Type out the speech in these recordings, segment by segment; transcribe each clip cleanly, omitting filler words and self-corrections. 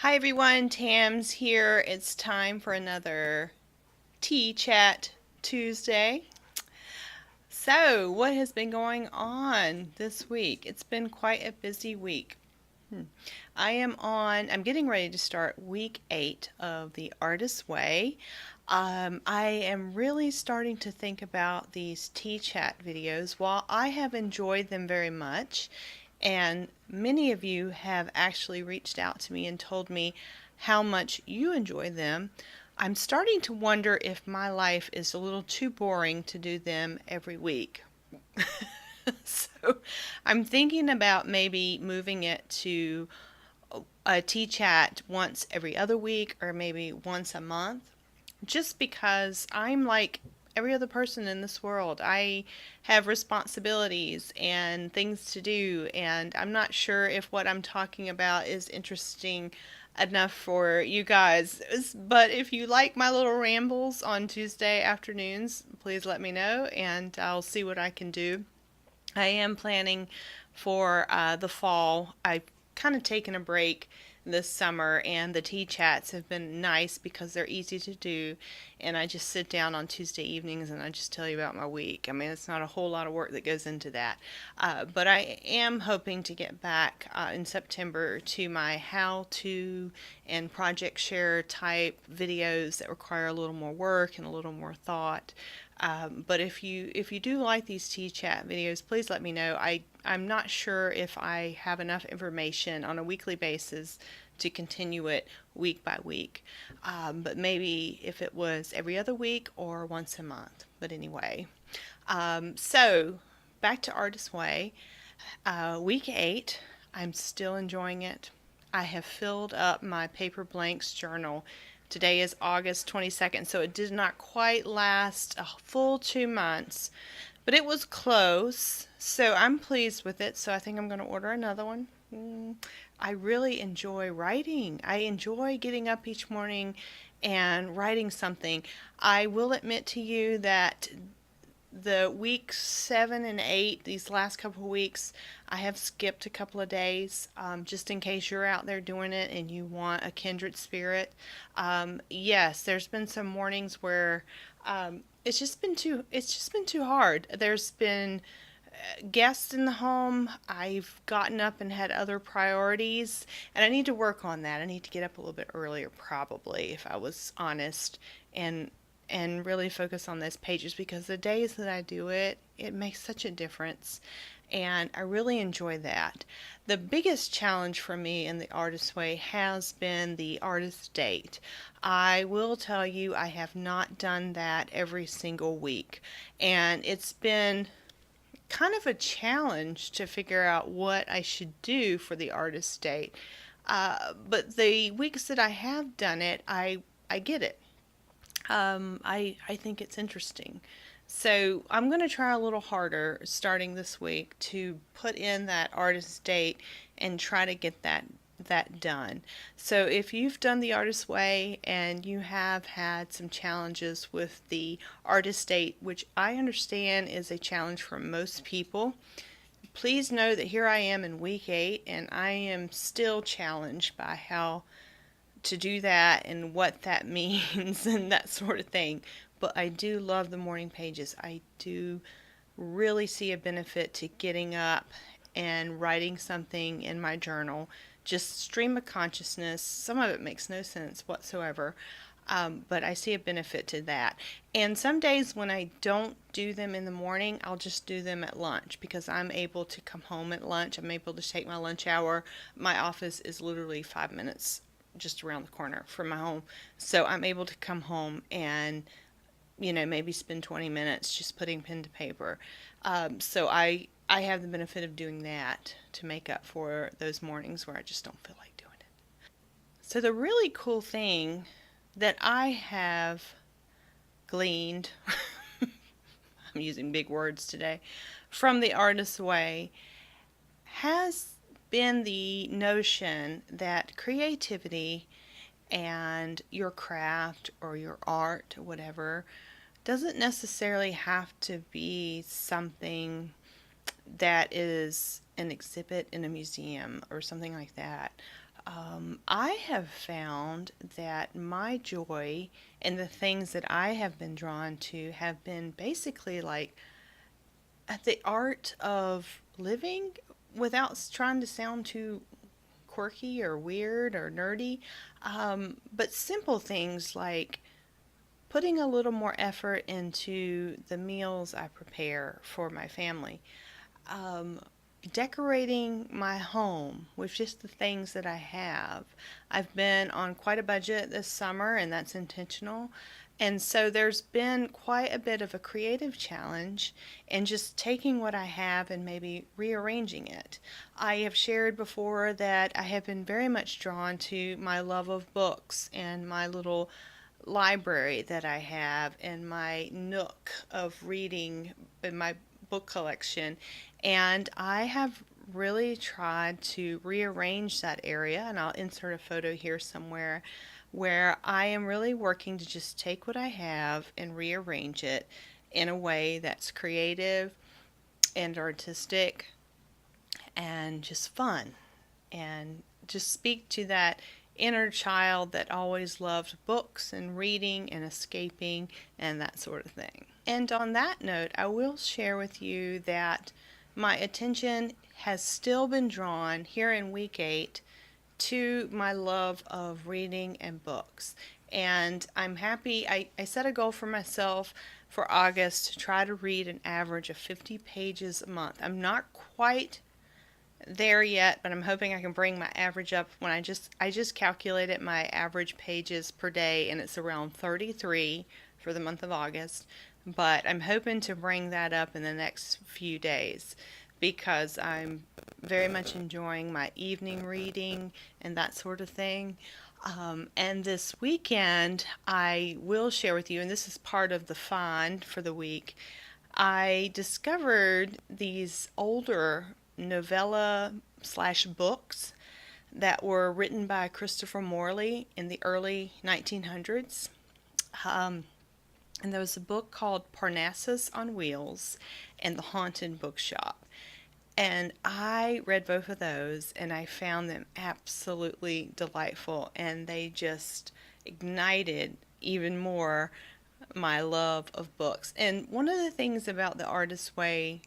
Hi everyone, Tams here. It's time for another Tea Chat Tuesday. So, what has been going on this week? It's been quite a busy week. I'm getting ready to start week 8 of The Artist's Way. I am really starting to think about these tea chat videos. While I have enjoyed them very much, and many of you have actually reached out to me and told me how much you enjoy them, I'm starting to wonder if my life is a little too boring to do them every week. So I'm thinking about maybe moving it to a tea chat once every other week or maybe once a month, just because I'm like every other person in this world. I have responsibilities and things to do, and I'm not sure if what I'm talking about is interesting enough for you guys. But if you like my little rambles on Tuesday afternoons, please let me know and I'll see what I can do. I am planning for the fall. I've kind of taken a break this summer, and the tea chats have been nice because they're easy to do. And I just sit down on Tuesday evenings and I just tell you about my week. I mean, it's not a whole lot of work that goes into that. But I am hoping to get back in September to my how to and project share type videos that require a little more work and a little more thought. But if you do like these tea chat videos, please let me know. I'm not sure if I have enough information on a weekly basis to continue it week by week. But maybe if it was every other week or once a month. But anyway, so back to Artist Way. Week 8, I'm still enjoying it. I have filled up my paper blanks journal. Today is August 22nd, so it did not quite last a full 2 months, but it was close. So I'm pleased with it. So I think I'm going to order another one. I really enjoy writing. I enjoy getting up each morning and writing something. I will admit to you that the week 7 and 8, these last couple of weeks, I have skipped a couple of days, just in case you're out there doing it and you want a kindred spirit. Yes, there's been some mornings where it's just been too hard. There's been guests in the home. I've gotten up and had other priorities, and I need to work on that. I need to get up a little bit earlier, probably, if I was honest, and really focus on those pages, because the days that I do it, it makes such a difference. And I really enjoy that. The biggest challenge for me in the Artist Way has been the artist date. I will tell you, I have not done that every single week. And it's been kind of a challenge to figure out what I should do for the artist date. But the weeks that I have done it, I get it. I think it's interesting. So I'm going to try a little harder starting this week to put in that artist date and try to get that done. So if you've done the Artist Way and you have had some challenges with the artist date, which I understand is a challenge for most people, please know that here I am in week 8 and I am still challenged by how to do that and what that means and that sort of thing. But I do love the morning pages. I do really see a benefit to getting up and writing something in my journal. Just stream of consciousness. Some of it makes no sense whatsoever. But I see a benefit to that. And some days when I don't do them in the morning, I'll just do them at lunch because I'm able to come home at lunch. I'm able to take my lunch hour. My office is literally 5 minutes just around the corner from my home. So I'm able to come home and, maybe spend 20 minutes just putting pen to paper. So I have the benefit of doing that to make up for those mornings where I just don't feel like doing it. So the really cool thing that I have gleaned, I'm using big words today, from the Artist's Way has been the notion that creativity and your craft or your art or whatever doesn't necessarily have to be something that is an exhibit in a museum or something like that. I have found that my joy and the things that I have been drawn to have been basically like the art of living without trying to sound too quirky or weird or nerdy, but simple things like putting a little more effort into the meals I prepare for my family, um, decorating my home with just the things that I have. I've been on quite a budget this summer, and that's intentional. And so there's been quite a bit of a creative challenge in just taking what I have and maybe rearranging it. I have shared before that I have been very much drawn to my love of books and my little library that I have and my nook of reading in my book collection. And I have really tried to rearrange that area, and I'll insert a photo here somewhere where I am really working to just take what I have and rearrange it in a way that's creative and artistic and just fun and just speak to that inner child that always loved books and reading and escaping and that sort of thing. And on that note, I will share with you that my attention has still been drawn here in week 8 to my love of reading and books. And I'm happy. I set a goal for myself for August to try to read an average of 50 pages a month. I'm not quite there yet, but I'm hoping I can bring my average up. When I just calculated my average pages per day, and it's around 33 for the month of August. But I'm hoping to bring that up in the next few days because I'm very much enjoying my evening reading and that sort of thing. And this weekend, I will share with you, and this is part of the find for the week. I discovered these older novella slash books that were written by Christopher Morley in the early 1900s. Um, and there was a book called Parnassus on Wheels and The Haunted Bookshop. And I read both of those and I found them absolutely delightful, and they just ignited even more my love of books. And one of the things about The Artist's Way,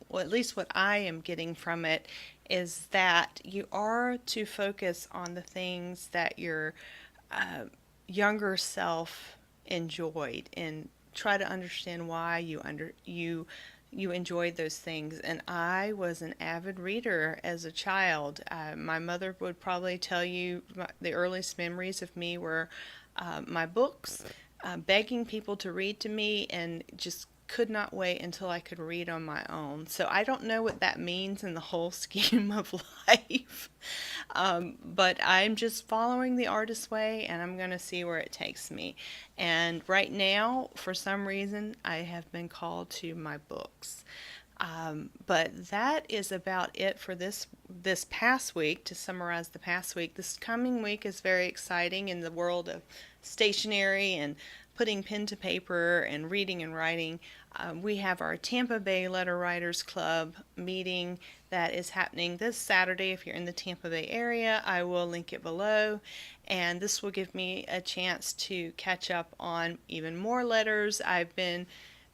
well, at least what I am getting from it, is that you are to focus on the things that your uh, younger self enjoyed and try to understand why you enjoyed those things. And I was an avid reader as a child. My mother would probably tell you the earliest memories of me were my books, begging people to read to me, and just could not wait until I could read on my own. So I don't know what that means in the whole scheme of life. But I'm just following the artist's way, and I'm going to see where it takes me. And right now, for some reason, I have been called to my books. But that is about it for this past week. To summarize the past week, this coming week is very exciting in the world of stationery and putting pen to paper and reading and writing. We have our Tampa Bay Letter Writers Club meeting that is happening this Saturday. If you're in the Tampa Bay area, I will link it below. And this will give me a chance to catch up on even more letters. I've been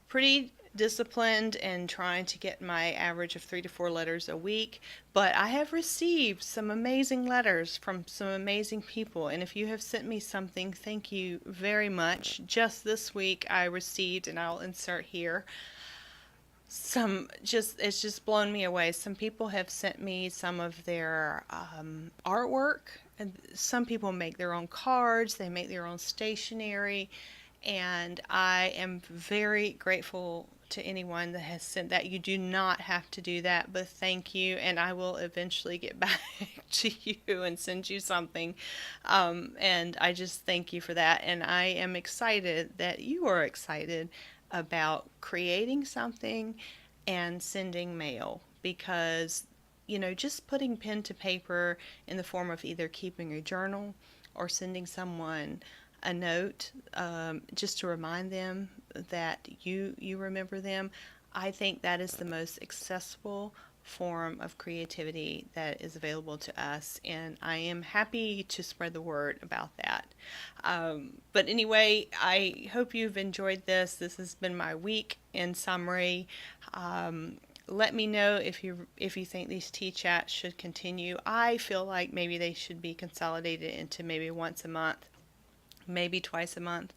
pretty disciplined and trying to get my average of 3 to 4 letters a week, but I have received some amazing letters from some amazing people, and if you have sent me something, thank you very much. Just this week I received, and I'll insert here, it's just blown me away. Some people have sent me some of their artwork, and some people make their own cards, they make their own stationery, and I am very grateful to anyone that has sent that. You do not have to do that, but thank you, and I will eventually get back to you and send you something. And I just thank you for that, and I am excited that you are excited about creating something and sending mail, because just putting pen to paper in the form of either keeping a journal or sending someone a note, just to remind them that you remember them. I think that is the most accessible form of creativity that is available to us, and I am happy to spread the word about that. But anyway, I hope you've enjoyed this. This has been my week in summary. Um, Let me know if you think these tea chats should continue. I feel like maybe they should be consolidated into maybe once a month, maybe twice a month,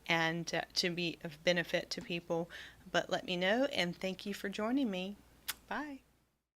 and to be of benefit to people. But let me know, and thank you for joining me. Bye.